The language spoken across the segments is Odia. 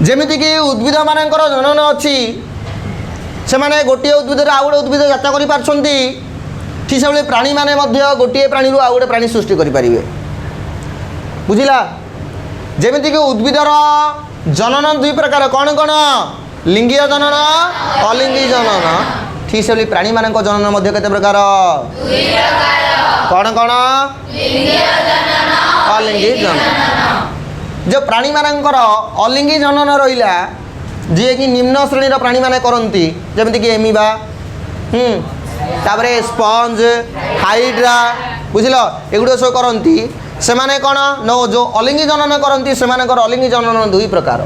ଯେମିତିକି ଉଦ୍ଭିଦ ମାନଙ୍କର ଜନନ ଅଛି, ସେମାନେ ଗୋଟିଏ ଉଦ୍ଭିଦରୁ ଆଉ ଗୋଟେ ଉଦ୍ଭିଦ ଜାତ କରିପାରୁଛନ୍ତି, ଠିକ୍ ସେଭଳି ପ୍ରାଣୀମାନେ ମଧ୍ୟ ଗୋଟିଏ ପ୍ରାଣୀରୁ ଆଉ ଗୋଟେ ପ୍ରାଣୀ ସୃଷ୍ଟି କରିପାରିବେ। ବୁଝିଲା? ଯେମିତିକି ଉଦ୍ଭିଦର ଜନନ ଦୁଇ ପ୍ରକାର, କ'ଣ କ'ଣ? ଲିଙ୍ଗୀୟ ଜନନ, ଅଲିଙ୍ଗୀ ଜନନ। ଠିକ୍ ସେଭଳି ପ୍ରାଣୀମାନଙ୍କ ଜନନ ମଧ୍ୟ କେତେ ପ୍ରକାର? କ'ଣ କ'ଣ? ଅଲିଙ୍ଗୀ ଜନନ। ଯେଉଁ ପ୍ରାଣୀମାନଙ୍କର ଅଲିଙ୍ଗୀ ଜନନ ରହିଲା, ଯିଏକି ନିମ୍ନ ଶ୍ରେଣୀର ପ୍ରାଣୀମାନେ କରନ୍ତି, ଯେମିତିକି ଏମିବା, ତାପରେ ସ୍ପଞ୍ଜ, ହାଇଡ୍ରା, ବୁଝିଲ, ଏଗୁଡ଼ା ସବୁ କରନ୍ତି। ସେମାନେ କ'ଣ ନା ଯେଉଁ ଅଲିଙ୍ଗୀ ଜନନ କରନ୍ତି, ସେମାନଙ୍କର ଅଲିଙ୍ଗୀ ଜନନ ଦୁଇ ପ୍ରକାର,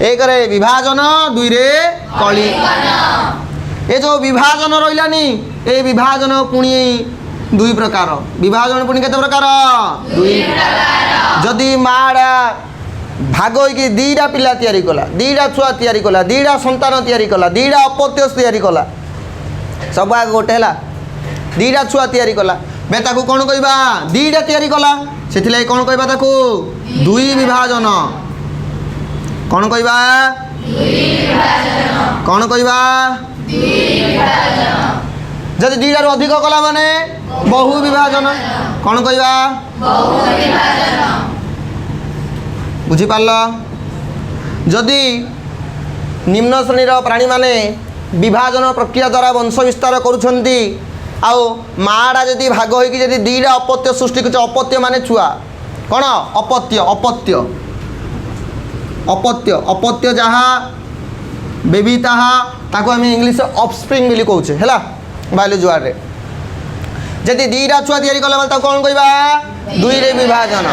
ଏକରେ ବିଭାଜନ, ଦୁଇରେ କଳି। ଏ ଯେଉଁ ବିଭାଜନ ରହିଲାନି, ଏ ବିଭାଜନ ପୁଣି ଦୁଇ ପ୍ରକାର। ବିଭାଜନ ପୁଣି କେତେ ପ୍ରକାର? ଦୁଇ। ଯଦି ମାଆଟା ଭାଗ ହୋଇକି ଦୁଇଟା ପିଲା ତିଆରି କଲା, ଦୁଇଟା ଛୁଆ ତିଆରି କଲା, ଦୁଇଟା ସନ୍ତାନ ତିଆରି କଲା, ଦୁଇଟା ଅପତ୍ୟ ତିଆରି କଲା, ସବୁ ଆଗ ଗୋଟେ ହେଲା, ଦୁଇଟା ଛୁଆ ତିଆରି କଲା, ବେ ତାକୁ କ'ଣ କହିବା? ଦୁଇଟା ତିଆରି କଲା, ସେଥିଲାଗି କ'ଣ କହିବା? ତାକୁ ଦୁଇ ବିଭାଜନ। କ'ଣ କହିବା? କ'ଣ କହିବା? ଯଦି ଦୁଇଟାରୁ ଅଧିକ କଲା ମାନେ ବହୁ ବିଭାଜନ। କ'ଣ କହିବା? ବୁଝିପାରିଲ? ଯଦି ନିମ୍ନ ଶ୍ରେଣୀର ପ୍ରାଣୀମାନେ ବିଭାଜନ ପ୍ରକ୍ରିୟା ଦ୍ୱାରା ବଂଶ ବିସ୍ତାର କରୁଛନ୍ତି, ଆଉ ମାଆଟା ଯଦି ଭାଗ ହୋଇକି ଯଦି ଦୁଇଟା ଅପତ୍ୟ ସୃଷ୍ଟି କରୁଛି, ଅପତ୍ୟ ମାନେ ଛୁଆ, କ'ଣ? ଅପତ୍ୟ, ଅପତ୍ୟ, ଅପତ୍ୟ, ଅପତ୍ୟ ଯାହା ବେବି ତାହା, ତାକୁ ଆମେ ଇଂଲିଶରେ ଅଫ୍ସ୍ପ୍ରିଙ୍ଗ ବୋଲି କହୁଛେ, ହେଲା, ବାୟୋଲୋଜି ୱାର୍ଡ଼ରେ। ଯଦି ଦୁଇଟା ଛୁଆ ତିଆରି କଲା ମାନେ ତାକୁ କ'ଣ କହିବା? ଦୁଇରେ ବିଭାଜନ।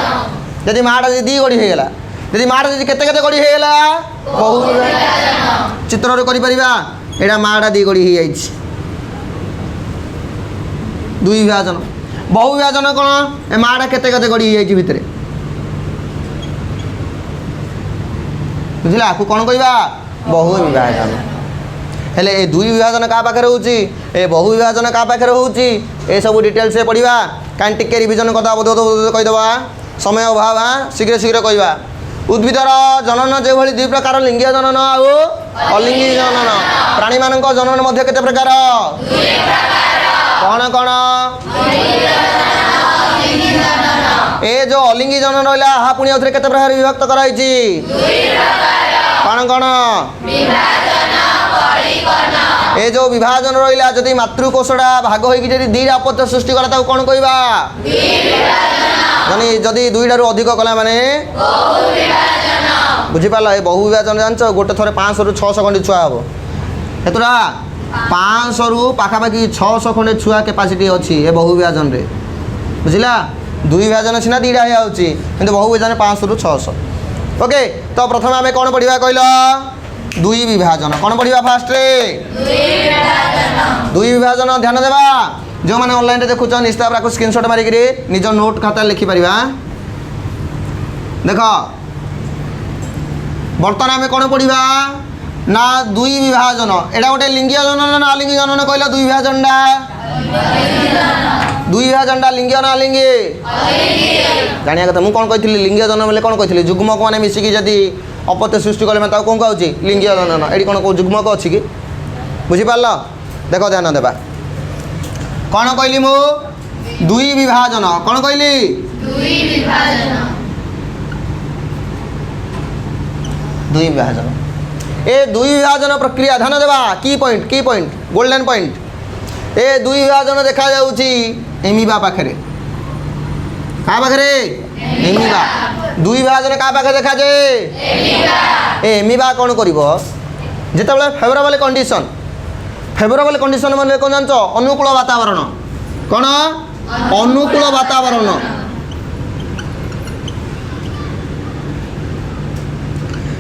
ଯଦି ମାଆଟା ଯଦି ଦୁଇ ଗଢ଼ି ହୋଇଗଲା, ଯଦି ମାଆଟା ଯଦି କେତେ କେତେ ଗଢ଼ି ହୋଇଗଲା, ବହୁ ବିଭାଜନ। ଚିତ୍ରରେ କରିପାରିବା, ଏଇଟା ମାଆଟା ଦୁଇ ଗଢ଼ି ହୋଇଯାଇଛି, ଦୁଇ ବିଭାଜନ। ବହୁ ବିଭାଜନ କ'ଣ? ଏ ମାଆଟା କେତେ କେତେ ଗଢ଼ି ହୋଇଯାଇଛି ଭିତରେ, ବୁଝିଲା? ଆକୁ କ'ଣ କହିବା? ବହୁ ବିଭାଜନ। ହେଲେ ଏ ଦୁଇ ବିଭାଜନ କାହା ପାଖରେ ହେଉଛି, ଏ ବହୁ ବିଭାଜନ କାହା ପାଖରେ ହେଉଛି, ଏସବୁ ଡିଟେଲ୍ସରେ ପଢ଼ିବା। କାହିଁ ଟିକେ ରିଭିଜନ କଥା କହିଦେବା, ସମୟ ଅଭାବ, ଶୀଘ୍ର ଶୀଘ୍ର କହିବା। ଉଦ୍ଭିଦର ଜନନ ଯେଭଳି ଦୁଇ ପ୍ରକାର, ଲିଙ୍ଗୀୟ ଜନନ ଆଉ ଅଲିଙ୍ଗୀ ଜନନ। ପ୍ରାଣୀମାନଙ୍କ ଜନନ ମଧ୍ୟ କେତେ ପ୍ରକାର? କ'ଣ କ'ଣ? ଏ ଯେଉଁ ଅଲିଙ୍ଗୀ ଜନନ ରହିଲା, ଏହା ପୁଣି ଆଉଥରେ କେତେ ପ୍ରକାର ବିଭକ୍ତ କରାଯାଇଛି? କ'ଣ କ'ଣ? ଏ ଯେଉଁ ବିଭାଜନ ରହିଲା, ଯଦି ମାତୃକୋଷଟା ଭାଗ ହୋଇକି ଯଦି ଦୁଇଟା ଅପତ୍ୟ ସୃଷ୍ଟି କଲା, ତାକୁ କ'ଣ କହିବା? ଯଦି ଦୁଇଟାରୁ ଅଧିକ କଲା ମାନେ ବୁଝିପାରିଲ? ଏ ବହୁ ବିଭାଜନ ଜାଣିଛ, ଗୋଟେ ଥରେ 500ରୁ 600 ଖଣ୍ଡେ ଛୁଆ ହେବ। କେତେଟା? 500ରୁ ପାଖାପାଖି 600 ଖଣ୍ଡେ ଛୁଆ କାପାସିଟି ଅଛି ଏ ବହୁ ବିଭାଜନରେ, ବୁଝିଲା? ଦୁଇ ବିଭାଜନ ସିନା ଦୁଇଟା ହେଇଯାଉଛି, କିନ୍ତୁ ବହୁ ବିଭାଜନ 500ରୁ 600। ଓକେ, ତ ପ୍ରଥମେ ଆମେ କ'ଣ ପଢ଼ିବା କହିଲ? ଦୁଇ ବିଭାଜନ। କ'ଣ ପଢ଼ିବା ଫାଷ୍ଟରେ? ଦୁଇ ବିଭାଜନ। ଧ୍ୟାନ ଦେବା, ଯେଉଁମାନେ ଅନଲାଇନରେ ଦେଖୁଛ ନିଶ୍ଚିତ ଭାବରେ ଆକୁ ସ୍କ୍ରିନଶଟ୍ ମାରିକିରି ନିଜ ନୋଟ୍ ଖାତାରେ ଲେଖିପାରିବା। ଦେଖ, ବର୍ତ୍ତମାନ ଆମେ କ'ଣ ପଢ଼ିବା ନା ଦୁଇ ବିଭାଜନ। ଏଇଟା ଗୋଟେ ଲିଙ୍ଗୀୟ ଜନନ ନା ଅଲିଙ୍ଗୀ ଜନନ କହିଲ? ଦୁଇ ବିଭାଜନଟା, ଦୁଇ ବିଭାଜନଟା ଲିଙ୍ଗୀୟ ନା ଅଲିଙ୍ଗୀ? ଜାଣିବା କଥା। ମୁଁ କ'ଣ କହିଥିଲି? ଲିଙ୍ଗୀୟ ଜନନ ବୋଲେ କ'ଣ କହିଥିଲି? ଯୁଗ୍ମକ ମାନେ ମିଶିକି ଯଦି ଅପତ୍ୟ ସୃଷ୍ଟି କଲେ ମାନେ ତାକୁ କ'ଣ କହୁଛି? ଲିଙ୍ଗୀୟ ଜନନ। ଏଠି କ'ଣ କେଉଁ ଯୁଗ୍ମକ ଅଛି କି? ବୁଝିପାରିଲ? ଦେଖ, ଧ୍ୟାନ ଦେବା। କ'ଣ କହିଲି ମୁଁ? ଦୁଇ ବିଭାଜନ। କ'ଣ କହିଲି? ଦୁଇ ବିଭାଜନ। ଏ ଦୁଇ ବିଭାଜନ ପ୍ରକ୍ରିୟା, ଧ୍ୟାନ ଦେବା, କି ପଏଣ୍ଟ, କି ପଏଣ୍ଟ, ଗୋଲ୍ଡେନ୍ ପଏଣ୍ଟ। ଏ ଦୁଇ ବିଭାଜନ ଦେଖାଯାଉଛି ଏମିବା ପାଖରେ। କାହା ପାଖରେ? ଏମିବା। ଦୁଇ ବିଭାଜନ କାହା ପାଖରେ ଦେଖାଯାଏ? ଏ ଏମିବା କ'ଣ କରିବ? ଯେତେବେଳେ ଫେଭରେବଲ୍ କଣ୍ଡିସନ୍, ଫେଭରେବଲ୍ କଣ୍ଡିସନ୍ ମାନେ କ'ଣ ଜାଣିଛ? ଅନୁକୂଳ ବାତାବରଣ। କ'ଣ? ଅନୁକୂଳ ବାତାବରଣ।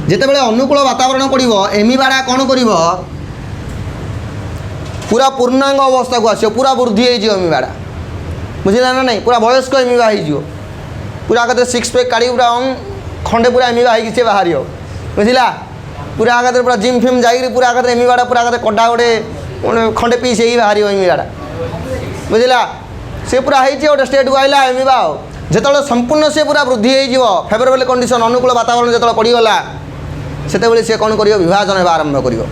ଯେତେବେଳେ ଅନୁକୂଳ ବାତାବରଣ ପଡ଼ିବ, ଏମିବାଟା କ'ଣ କରିବ? ପୁରା ପୂର୍ଣ୍ଣାଙ୍ଗ ଅବସ୍ଥାକୁ ଆସିବ, ପୁରା ବୃଦ୍ଧି ହେଇଯିବ ଏମିବାଟା, ବୁଝିଲା ନା ନାହିଁ? ପୁରା ବୟସ୍କ ଏମିବା ହେଇଯିବ, ପୁରା ଆଗରେ ସିକ୍ସ ପ୍ୟାକ୍ କାଢ଼ି ପୁରା ଖଣ୍ଡେ ପୁରା ଏମିବା ହେଇକି ସେ ବାହାରିବ, ବୁଝିଲା? ପୁରା ଆଗରେ ପୁରା ଜିମ୍ ଫିମ୍ ଯାଇକରି ପୁରା ଆଗରେ ଏମିବାଟା ପୁରା ଆଗରେ କଡ଼ା ଗୋଟେ ଖଣ୍ଡେ ପିସ୍ ହେଇକି ବାହାରିବ ଏମିବାଟା, ବୁଝିଲା? ସେ ପୁରା ହେଇଛି ଗୋଟେ ଷ୍ଟେଟ୍କୁ ଆଇଲା ଏମିବା। ଆଉ ଯେତେବେଳେ ସମ୍ପୂର୍ଣ୍ଣ ସେ ପୁରା ବୃଦ୍ଧି ହେଇଯିବ, ଫେଭରେବଲ୍ କଣ୍ଡିସନ୍, ଅନୁକୂଳ ବାତାବରଣ ଯେତେବେଳେ ପଡ଼ିଗଲା, ସେତେବେଳେ ସେ କ'ଣ କରିବ ବିଭାଜନ ହେବା ଆରମ୍ଭ କରିବ।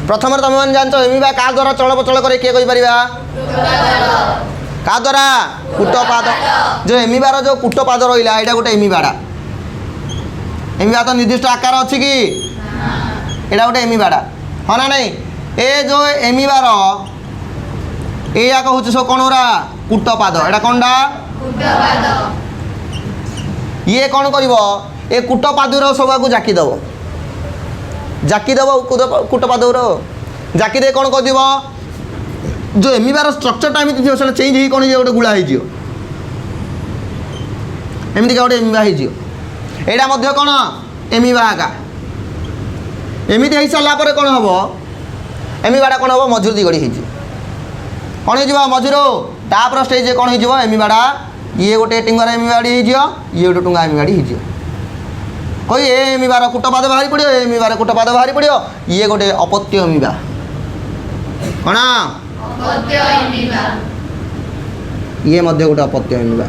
ପ୍ରଥମରେ ତୁମେମାନେ ଜାଣିଛ ଏମିବା କାହା ଦ୍ୱାରା ଚଳପ୍ରଚଳ କରେ କିଏ କହିପାରିବା? କାହା ଦ୍ୱାରା? କୂଟପାଦ। ଯେଉଁ ଏମିବାର ଯେଉଁ କୂଟପାଦ ରହିଲା ଏଇଟା ଗୋଟେ ଏମିବାଡ଼ା। ଏମିବା ତ ନିର୍ଦ୍ଦିଷ୍ଟ ଆକାର ଅଛି କି? ଏଇଟା ଗୋଟେ ଏମିବାଡ଼ା, ହଁ ନା ନାହିଁ? ଏ ଯେଉଁ ଏମିବାର ଏଇଆ କହୁଛି ସବୁ କ'ଣ ଗୁରା? କୂଟପାଦ। ଏଇଟା କ'ଣଟା? ଇଏ କ'ଣ କରିବ? ଏ କୂଟପାଦର ସବୁଆକୁ ଜାକିଦେବ, ଜାକିଦେବ କୂଟପାଦର ଜାକି ଦେଇ କ'ଣ କରିଦେବ? ଯେଉଁ ଏମିବାର ଷ୍ଟ୍ରକ୍ଚରଟା ଏମିତି ଥିବ ସେଟା ଚେଞ୍ଜ ହେଇକି କ'ଣ ହେଇଯିବ? ଗୋଟେ ଗୁଳା ହେଇଯିବ, ଏମିତିକା ଗୋଟେ ଏମିବା ହେଇଯିବ। ଏଇଟା ମଧ୍ୟ କ'ଣ? ଏମିବା ଆକା। ଏମିତି ହେଇସାରିଲା ପରେ କ'ଣ ହେବ? ଏମିବାଟା କ'ଣ ହେବ? ମଝିରୁ ଦିଗଡ଼ି ହେଇଯିବ। କ'ଣ ହେଇଯିବ? ମଝିରୁ ତାପରେ ଷ୍ଟେଜ୍ରେ କ'ଣ ହେଇଯିବ? ଏମିବାଟା ଇଏ ଗୋଟେ ଟିଙ୍ଗର ଏମିବାଡ଼ି ହେଇଯିବ, ଇଏ ଗୋଟେ ଟୁଙ୍ଗା ଏମିବାଡ଼ି ହେଇଯିବ। କହି ଏ ଏମିବାର କୂଟପାଦ ବାହାରି ପଡ଼ିବ, ଏ ଏମିବାର କୂଟପାଦ ବାହାରି ପଡ଼ିବ। ଇଏ ଗୋଟେ ଅପତ୍ୟ ଏମିବା। କ'ଣ? ଇଏ ମଧ୍ୟ ଗୋଟେ ଅପତ୍ୟ ଏମିବା।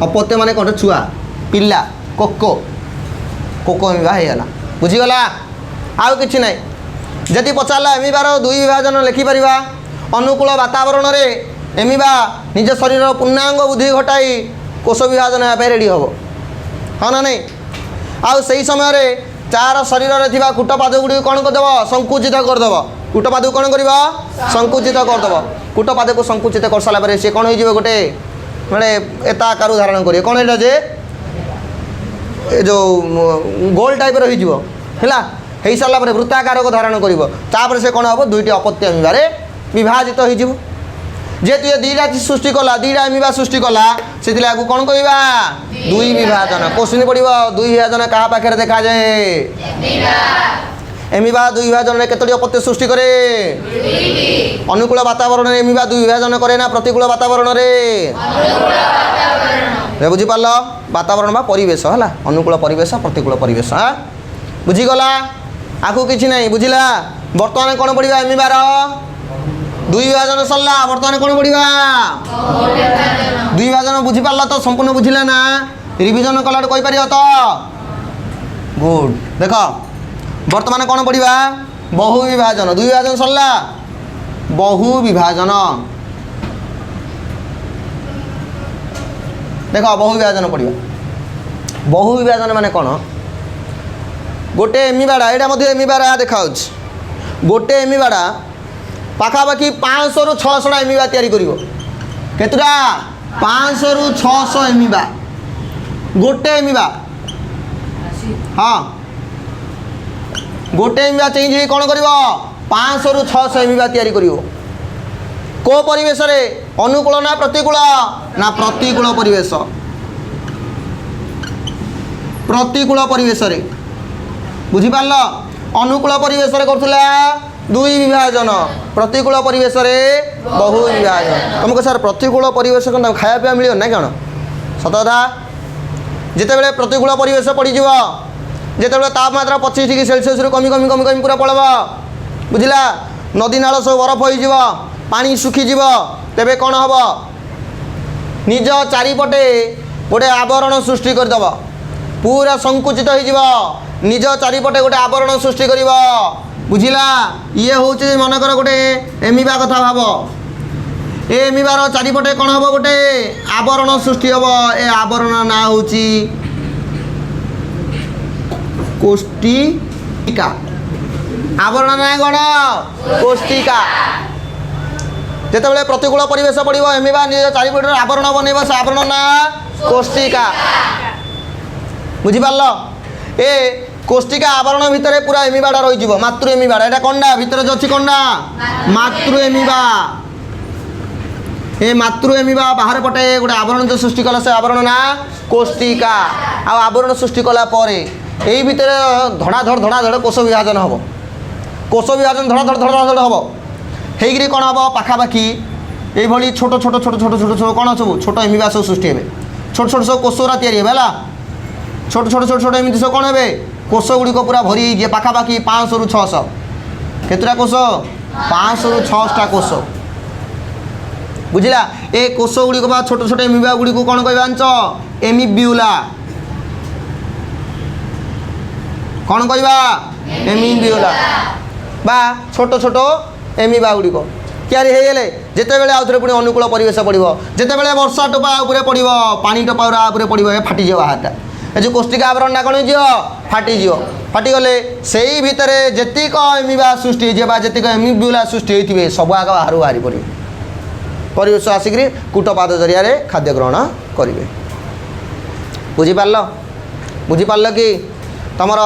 ଅପତ୍ୟ ମାନେ କ'ଣ? ଛୁଆ, ପିଲା, କୋକୋ ଏମିବା ହେଇଗଲା। ବୁଝିଗଲା? ଆଉ କିଛି ନାହିଁ। ଯଦି ପଚାରିଲା ଏମିବାର ଦୁଇ ବିଭାଜନ ଲେଖିପାରିବା? ଅନୁକୂଳ ବାତାବରଣରେ ଏମିବା ନିଜ ଶରୀରର ପୂର୍ଣ୍ଣାଙ୍ଗ ବୁଦ୍ଧି ଘଟାଇ କୋଷ ବିଭାଜନ ହେବା ପାଇଁ ରେଡ଼ି ହେବ, ହଁ ନା ନାହିଁ? ଆଉ ସେହି ସମୟରେ ତାର ଶରୀରରେ ଥିବା କୂଟପାଦ ଗୁଡ଼ିକୁ କ'ଣ କରିଦେବ? ସଙ୍କୁଚିତ କରିଦେବ। କୂଟପାଦକୁ କ'ଣ କରିବ? ସଙ୍କୁଚିତ କରିଦେବ। କୂଟପାଦକୁ ସଙ୍କୁଚିତ କରିସାରିଲା ପରେ ସେ କ'ଣ ହେଇଯିବ? ଗୋଟେ ମାନେ ଏତା ଆକାର ଧାରଣ କରିବ। କ'ଣ ଏଇଟା ଯେ ଏ ଯେଉଁ ଗୋଲ ଟାଇପ୍ର ହେଇଯିବ, ହେଲା। ହେଇସାରିଲା ପରେ ବୃତ୍ତାକାରକୁ ଧାରଣ କରିବ। ତାପରେ ସେ କ'ଣ ହେବ? ଦୁଇଟି ଅପତ୍ୟ ଏମିବାରେ ବିଭାଜିତ ହେଇଯିବ। ଯେହେତୁ ଏ ଦୁଇଟା ସୃଷ୍ଟି କଲା, ଦୁଇଟା ଏମିବା ସୃଷ୍ଟି କଲା, ସେଥିଲାଗି ଆକୁ କ'ଣ କହିବା? ଦୁଇ ବିଭାଜନ। କୋଶ୍ଚିନ୍ ପଡ଼ିବ ଦୁଇ ବିଭାଜନ କାହା ପାଖରେ ଦେଖାଯାଏ? ଏମିବା ଦୁଇ ବିଭାଜନରେ କେତୋଟି ଅପତ୍ୟ ସୃଷ୍ଟି କରେ? ଅନୁକୂଳ ବାତାବରଣରେ ଏମିବା ଦୁଇ ବିଭାଜନ କରେ ନା ପ୍ରତିକୂଳ ବାତାବରଣରେ? ବୁଝିପାରିଲ? ବାତାବରଣ ବା ପରିବେଶ, ହେଲା। ଅନୁକୂଳ ପରିବେଶ, ପ୍ରତିକୂଳ ପରିବେଶ। ହଁ, ବୁଝିଗଲା? ଆଗକୁ କିଛି ନାହିଁ, ବୁଝିଲା? ବର୍ତ୍ତମାନ କ'ଣ ପଡ଼ିବା? ଏମିବାର ଦୁଇ ବିଭାଜନ ସରିଲା, ବର୍ତ୍ତମାନ କ'ଣ ପଡ଼ିବା? ଦୁଇ ବିଭାଜନ। ବୁଝିପାରିଲ ତ? ସମ୍ପୂର୍ଣ୍ଣ ବୁଝିଲା ନା? ରିଭିଜନ କଲାଠୁ କହିପାରିବ ତ? ଗୁଡ୍। ଦେଖ ବର୍ତ୍ତମାନ କ'ଣ ପଡ଼ିବା? ବହୁ ବିଭାଜନ। ଦୁଇ ବିଭାଜନ ସରିଲା, ବହୁ ବିଭାଜନ। ଦେଖ ବହୁ ବିଭାଜନ ପଡ଼ିବ। ବହୁ ବିଭାଜନ ମାନେ କ'ଣ? ଗୋଟେ ଏମିବାଡ଼ା, ଏଇଟା ମଧ୍ୟ ଏମିବାଡ଼ା ଦେଖାଯାଉଛି। ଗୋଟେ ଏମିବାଡ଼ା ପାଖାପାଖି 500ରୁ 600ଟା ଏମିବା ତିଆରି କରିବ। କେତେଟା? 500ରୁ 600 ଏମିବା। ଗୋଟେ ଏମିବା, ହଁ, ଗୋଟେ ଏମିବା ଚେଞ୍ଜ ହେଇ କ'ଣ କରିବ? 500ରୁ 600 ଏମିବା ତିଆରି କରିବ। କେଉଁ ପରିବେଶରେ? ଅନୁକୂଳ ନା ପ୍ରତିକୂଳ? ନା ପ୍ରତିକୂଳ ପରିବେଶ। ପ୍ରତିକୂଳ ପରିବେଶରେ। ବୁଝିପାରିଲ? ଅନୁକୂଳ ପରିବେଶରେ କରୁଥିଲା ଦୁଇ ବିଭାଜନ, ପ୍ରତିକୂଳ ପରିବେଶରେ ବହୁ ବିଭାଜନ। ତୁମକୁ ସାର୍ ପ୍ରତିକୂଳ ପରିବେଶ କ'ଣ ଖାଇବା ପିଇବା ମିଳିବ ନା କ'ଣ? ସତ କଥା। ଯେତେବେଳେ ପ୍ରତିକୂଳ ପରିବେଶ ପଡ଼ିଯିବ, ଯେତେବେଳେ ତାପମାତ୍ରା 25 ଡିଗ୍ରୀ ସେଲସିୟସ୍ରୁ କମି କମି କମି କମି ପୁରା ପଳେଇବ, ବୁଝିଲା? ନଦୀ ନାଳ ସବୁ ବରଫ ହୋଇଯିବ, ପାଣି ଶୁଖିଯିବ, ତେବେ କ'ଣ ହେବ? ନିଜ ଚାରିପଟେ ଗୋଟେ ଆବରଣ ସୃଷ୍ଟି କରିଦେବ। ପୁରା ସଙ୍କୁଚିତ ହୋଇଯିବ, ନିଜ ଚାରିପଟେ ଗୋଟେ ଆବରଣ ସୃଷ୍ଟି କରିବ। ବୁଝିଲା? ଇଏ ହେଉଛି ମନେକର ଗୋଟେ ଏମିବା କଥା ଭାବ। ଏ ଏମିବାର ଚାରିପଟେ କ'ଣ ହେବ? ଗୋଟେ ଆବରଣ ସୃଷ୍ଟି ହେବ। ଏ ଆବରଣ ନାଁ ହେଉଛି କୋଷ୍ଠିକା। ଆବରଣ ନାଁ କ'ଣ? କୋଷ୍ଠିକା। ଯେତେବେଳେ ପ୍ରତିକୂଳ ପରିବେଶ ପଡ଼ିବ, ଏମିବା ନିଜ ଚାରିପଟରେ ଆବରଣ ବନେଇବ, ସେ ଆବରଣ ନାଁ କୋଷ୍ଠିକା। ବୁଝିପାରିଲ? ଏ କୋଷ୍ଠିକା ଆବରଣ ଭିତରେ ପୁରା ଏମିବାଟା ରହିଯିବ, ମାତୃ ଏମିବାଟା। এটা কোনটা ভিতরে যে ଅଛି কোনটা? মাতৃ এমিবা। ଏ ମାତୃ ଏମିବା ବାହାର ପଟେ ଗୋଟେ ଆବରଣ ଯେଉଁ ସୃଷ୍ଟି କଲା, ସେ ଆବରଣ ନା କୋଷ୍ଠିକା। ଆଉ ଆବରଣ ସୃଷ୍ଟି କଲା ପରେ ଏଇ ଭିତରେ ଧଡ଼ାଧଡ଼ କୋଷ ବିଭାଜନ ହେବ। କୋଷ ବିଭାଜନ ଧଡ଼ାଧଡ଼ ହେବ। ହେଇକିରି କ'ଣ ହେବ? ପାଖାପାଖି এইଭଳି ଛୋଟ ଛୋଟ ଛୋଟ ଛୋଟ ଛୋଟ ଛୋଟ କ'ଣ ସବୁ ଛୋଟ ଏମିବା ସବୁ ସୃଷ୍ଟି ହେବେ। ଛୋଟ ଛୋଟ ସବୁ କୋଷରା ତିଆରି ହେବେ, ହେଲା। ଛୋଟ ଛୋଟ ଛୋଟ ଛୋଟ ଏମିତି ସବୁ କ'ଣ ହେବେ? କୋଷ ଗୁଡ଼ିକ ପୁରା ଭରି ହେଇଯିବେ। ପାଖାପାଖି 500ରୁ 600। କେତେଟା କୋଷ? 500ରୁ 600ଟା କୋଷ। ବୁଝିଲା? ଏ କୋଷ ଗୁଡ଼ିକ ବା ଛୋଟ ଛୋଟ ଏମିବା ଗୁଡ଼ିକୁ କ'ଣ କହିବା ଜାଣିଛ? ଏମିବ୍ୟୁଲା। କ'ଣ କହିବା ଏମିବିଓଲା বা ছোট ছোট এমিবা ଗୁଡ଼ିକ ତିଆରି ହେଇଗଲେ ଯେତେବେଳେ ଆଉଥରେ ପୁଣି ଅନୁକୂଳ ପରିବେଶ ପଡ଼ିବ ଯେତେବେଳେ ବର୍ଷା ଟୋପା ଉପରେ ପଡ଼ିବ ପାଣି ଟୋପା ଗୁଡ଼ା ଉପରେ ପଡ଼ିବ ଏ ଫାଟିଯିବ ବାହାରଟା ଏ ଯେଉଁ କୋଷ୍ଠିକା ଆବରଣଟା କ'ଣ ହେଇଯିବ ଫାଟିଯିବ ଫାଟିଗଲେ ସେଇ ଭିତରେ ଯେତିକ ଏମିବା ସୃଷ୍ଟି ହେଇଯିବ ବା ଯେତିକ ଏମିବିଓଲା ସୃଷ୍ଟି ହେଇଥିବେ ସବୁ ଆଗ ବାହାରୁ ବାହାରି ପଡ଼ିବେ ପରିବେଶ ଆସିକରି କୂଟପାଦ ଜରିଆରେ ଖାଦ୍ୟ ଗ୍ରହଣ କରିବେ ବୁଝିପାରିଲ କି तुमर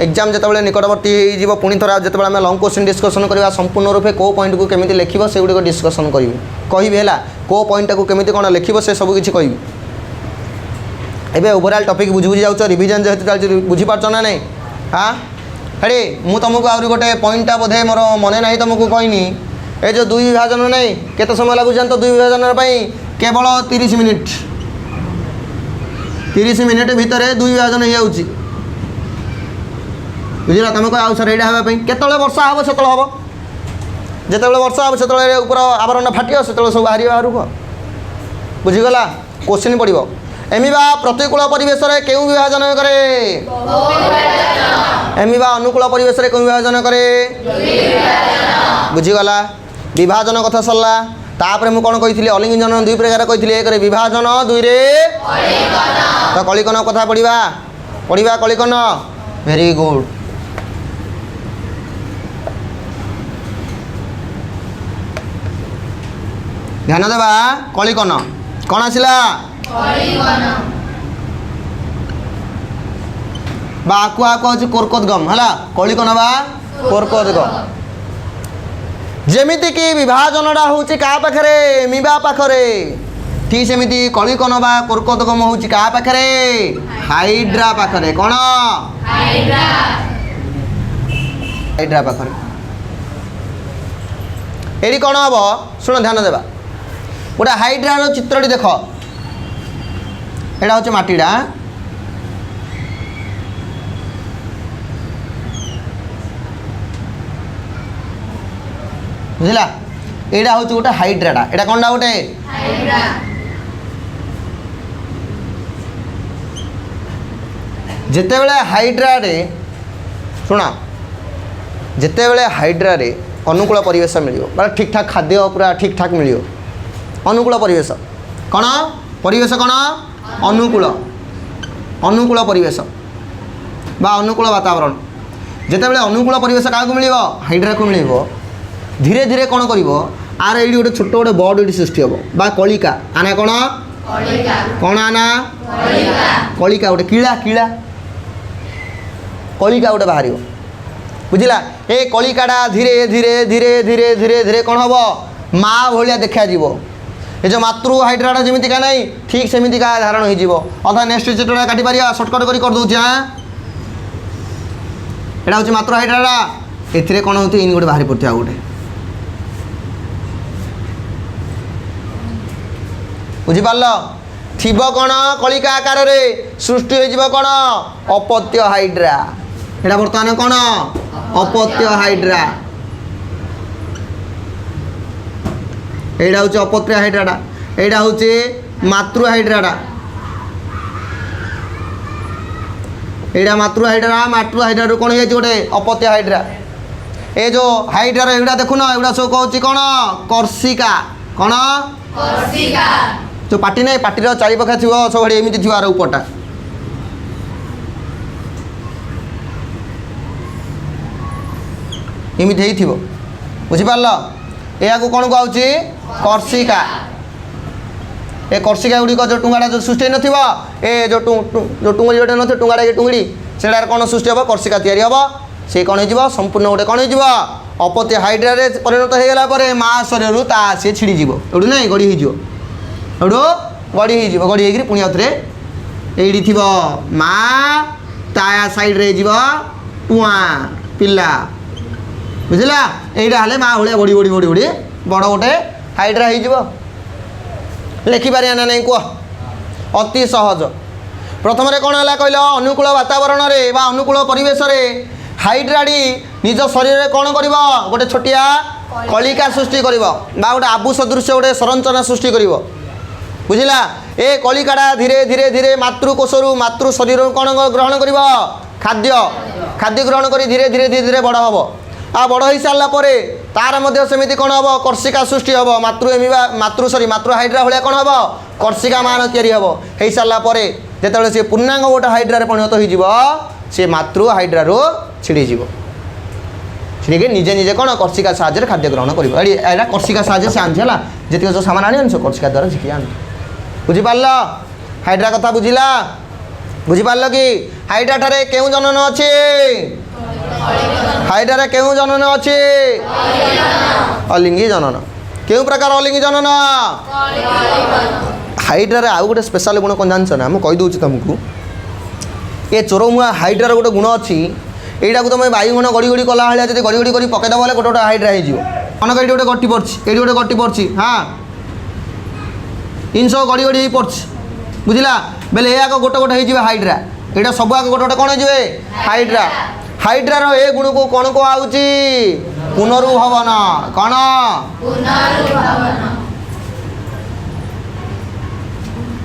एग्जाम जितेबाला निकटवर्ती हो पुणी थोड़ा जिते आम लंग क्वेश्चन डिस्कसन करवा संपूर्ण रूपे कौ पॉइंट को केमी लिख से गुड़ डिस्कसन करी है कौ पॉइंट को केमी कौन लिख से सब किसी कह एवं ओवरऑल टॉपिक बुझी बुझी जाऊँ रिविजन जेहतु चलती बुझीपार ना नहीं हाँ हेड़ी मुझे तुमको आहरी गोटे पॉइंटा बोधे मोर मन ना तुमको कहनी ये जो दुई विभाजन नहीं केते समय लगुच तो दुई विभाजन केवल 30 मिनिट 30 मिनिट भितर दुई विभाजन हो जाऊँगी बुझल तुम कह आउ सर यहाँ हाँपाई केत वर्षा हम से हम जिते वर्षा हम से ऊपर आवरण फाटिव से सब बाहर बाहर कह बुझीगला क्वेश्चन पड़ो एमिबा प्रतिकूल परिवेश क्यों विभाजन करे एमिबा अनुकूल परिवेश क्यों विभाजन करे बुझीगला विभाजन कथा सरला तापर मु कौन कही अलिंगी जनन दुई प्रकार कही एक विभाजन दुई रे तो कलिकन कथा पढ़ा कलिकन वेरी गुड ध्यान देवा कलिकन कौन आसला बा आकुआ हूँ कोरकोदगम है कलिकन बा कोरकोदगम जेमिति कि विभाजनटा हूँ क्या पाखे एमिबा पाखरे ठीक सेमिति कलिकन बा कोरकोदगम हूँ क्या पाखे हाइड्रा पाखरे कौन हाइड्रा पाखरे एटी कौन हम शुण ध्यान देवा गोटे हाइड्रार चित्रटी देख एटा हूँ माटीटा बुझला एटा हूँ गोटे हाइड्राटा एटा कौनटा गोटे जितेबले हाइड्रारे शुण जितेबले हाइड्रारे अनुकूल परिवेश मिल ठीक ठाक खाद्य पूरा ठीक ठाक मिल अनुकूल परिवेश कौन परिवेश कौन अनुकूल अनुकूल परिवेश बा अनुकूल वातावरण जितेबले अनुकूल परिवेश क्या मिल हाइड्रा को मिल धीरे धीरे कौन कर आर ये गोटे छोट गोटे बर्ड ये सृष्टि हम बा कलिका आना कौन कौन आना कलिका गोटे कीड़ा कीड़ा कलिका गोटे बाहर बुझला ए कलिकाटा धीरे धीरे धीरे धीरे धीरे धीरे कौन हम माँ भाया देखा ये जो मातृ हाइड्राटा जमीती का नहीं ठीक सेमती का धारण हो अथा नेक्स्ट चित्रटा काटी पार सर्टकट कर दूसरी हाँ यहाँ हूँ मातृ हाइड्राटा ए कौन होती इन गोटे बाहरी पड़ता गोटे बुझीपार थी कौन कलिका आकार सृष्टि हो कौन अपत्य हाइड्रा एटा बर्तमान कौन अपत्य हाइड्रा एटा हूँ अपत्य हाइड्राटा एटा हूँ मातृ हाइड्राटा एटा मातृ हाइड्रा कौन हो गोटे अपत्य हाइड्रा ए जो हाइड्रार एगुड़ा देखुन एगुड़ा सब कहूँ कौन कर्षिका कौन जो पार्टी नहीं पार्टी चारिपाखे थी सब एमती थी आर उपरटा एमती हो बुझीपार या कौन कहे कर्षिका ए कर्षिका गुड़िक जो टुंगाटा जो सृष्टि न ए जो टुंगड़ी गोटे न टुंगाटा ये टुंगड़ी से कौन सृष्टि हम कर्षिका तैयारी हम से कौन हो संपूर्ण गोटे कौन हो अपत्य हाइड्रा परिणत होगला माँ शरीर ता सी छिड़ीज एवढू ना गड़ी हो गड़ी हो गड़ी हो पुणी आउे ये थी माँ ता साइड्रे टुआ पिला बुझला यहीटा हेल्ले माँ भाया बड़ी बड़ी बड़ी बड़ी बड़ गोटे हाइड्रा हो लिखिपार ना नहीं कह अति सहज प्रथम कौन है कहल अनुकूल वातावरण में अनुकूल परिवेश हाइड्राटी निज शरीर में कौन कर गोटे छोटिया कलिका सृष्टि कर गोटे आबु सदृश गोटे संरचना सृष्टि कर बुझला ए कलिकाटा धीरे धीरे धीरे मातृकोशरु मातृ शरीर कौन ग्रहण कर खाद्य ଖାଦ୍ୟ ଗ୍ରହଣ କରି ଧୀରେ ଧୀରେ ଧୀରେ ଧୀରେ ବଡ଼ ହେବ। ଆଉ ବଡ଼ ହେଇସାରିଲା ପରେ ତାର ମଧ୍ୟ ସେମିତି କ'ଣ ହେବ, କର୍ଷିକା ସୃଷ୍ଟି ହେବ। ମାତୃ ହାଇଡ୍ରା ଭଳିଆ କ'ଣ ହେବ, କର୍ଷିକା ମାନ ତିଆରି ହେବ। ହେଇସାରିଲା ପରେ ଯେତେବେଳେ ସେ ପୂର୍ଣ୍ଣାଙ୍ଗ ଗୋଟେ ହାଇଡ୍ରାରେ ପରିଣତ ହୋଇଯିବ, ସେ ମାତୃ ହାଇଡ୍ରାରୁ ଛିଡ଼ିଯିବ। ଛିଡ଼ିକି ନିଜେ ନିଜେ କ'ଣ କର୍ଷିକା ସାହାଯ୍ୟରେ ଖାଦ୍ୟ ଗ୍ରହଣ କରିବ। ଏଇଟା କର୍ଷିକା ସାହାଯ୍ୟରେ ସେ ଆଣିଛି ହେଲା, ଯେତିକି ସବୁ ସାମାନ ଆଣି ଆଣିଛ କର୍ଷିକା ଦ୍ୱାରା ଝିକି ଆଣି। ବୁଝିପାରିଲ ହାଇଡ୍ରା କଥା? ବୁଝିଲା? ବୁଝିପାରିଲ କି? ହାଇଡ୍ରା ଠାରେ କେଉଁ ଜନନ ଅଛି? ହାଇଡ୍ରାରେ କେଉଁ ଜନନ ଅଛି? ଅଲିଙ୍ଗି ଜନନ। କେଉଁ ପ୍ରକାର ଅଲିଙ୍ଗି ଜନନ? ହାଇଡ୍ରାରେ ଆଉ ଗୋଟେ ସ୍ପେଶାଲ ଗୁଣ କ'ଣ ଜାଣିଛ ନା? ମୁଁ କହିଦେଉଛି ତୁମକୁ। ଏ ଚୋରମୁଆ ହାଇଡ୍ରାର ଗୋଟେ ଗୁଣ ଅଛି। এইটাকে তুমি বায়ুগুণ গড়ি গড়ি কলা ভাড়া যদি গড়ি গড়ি করে পকাইদেব বলে গোটে গোটে হাইড্রা হয়ে যাব। অনেক এটি গোটে গটি পড়ছি, এটি গোটে গটি পড়ছি, হ্যাঁ ইন সব গড়ি গড়ি হয়ে পড়ছি। বুঝলা? বেলে এ আগ গোটে গোটে হয়ে যাবে হাইড্রা। এটা সব আগ গোটে গোটে কোণ হয়ে যাবে? হাইড্রা। হাইড্রার এ গুণকে কোণ কুহাউছি? পুনরুভবন। কোণ?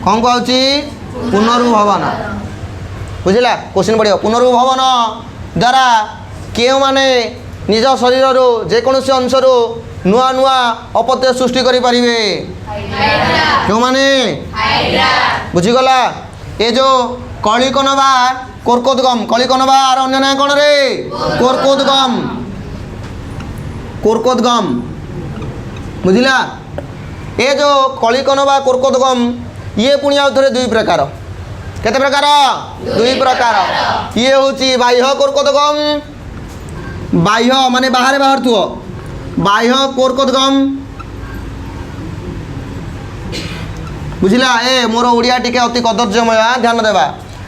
কম কুহাউছি? পুনরুভবন। বুঝলা? কোশ্চিন পড়িব পুনরুভবন দ্বারা কেউমানে নিজ শরীরରୁ যেকୌଣସି ଅଂଶରୁ ନୂଆ ନୂଆ ଅପତ୍ୟ ସୃଷ୍ଟି କରିପାରିବେ? କେଉଁମାନେ? ବୁଝିଗଲା? ଏ ଯେଉଁ କଳିକନବା କୋର୍କୋଦଗମ୍, କଳିକନବାର ଅନ୍ୟ ନାଁ କ'ଣ ରେ? କୋର୍କୋଦଗମ୍। କୋର୍କୋଦଗମ୍। ବୁଝିଲା? ଏ ଯେଉଁ କଳିକନବା କୋର୍କୋଦଗମ୍ ଇଏ ପୁଣି ଆଉ ଥରେ ଦୁଇ ପ୍ରକାର। କେତେ ପ୍ରକାର? ଦୁଇ ପ୍ରକାର। ଇଏ ହେଉଛି ବାହ୍ୟ କୋର୍କୋଦଗମ୍। ବାହ୍ୟ ମାନେ ବାହାରେ ବାହାରୁଥିବ, ବାହ୍ୟ କୋର୍କୋଦଗମ୍। ବୁଝିଲା? ଏ ମୋର ଓଡ଼ିଆ ଟିକେ ଅତି କଦର୍ଯ୍ୟମୟ, ଧ୍ୟାନ ଦେବା।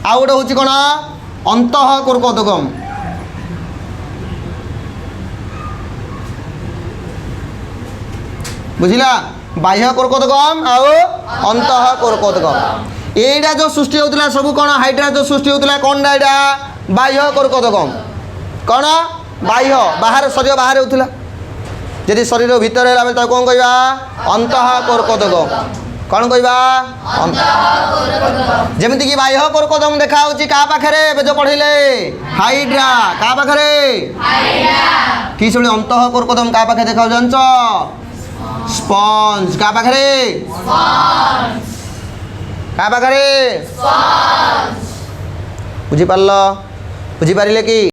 ଆଉ ଗୋଟେ ହେଉଛି କ'ଣ? ଅନ୍ତଃ କୋର୍କୋଦଗମ୍। ବୁଝିଲା? ବାହ୍ୟ କୋର୍କୋଦଗମ୍ ଆଉ ଅନ୍ତଃ କୋର୍କୋଦଗମ୍। এইটা যে সৃষ্টি হচ্ছিল সবু কোণ হাইড্রা যে সৃষ্টি হচ্ছিল কোণটা এটা? বাহ্য কোর্কোদগম। কোণ? বাহ্য, বাহারে শরীর বাহারে হচ্ছিল। যদি শরীর ভিতরে হলা বেলে তাকে কোণ কইবা? অন্তঃ কোর্কোদগম। কোণ কইবা? যেমিতি কি বাহ্য কোর্কোদগম দেখা হচ্ছে কাହା পাখে? ଏବେ যে পড়াইলে হাইড্রা। কাହା পাখে? ঠিক সেভাবে অন্তঃ কোর্কোদগম কাହା পাখে দেখা জানছ? স্পঞ্জ। কাହା পাখে? কাହା ପାଖରେ? ବୁଝିପାରିଲ? ବୁଝିପାରିଲେ କି?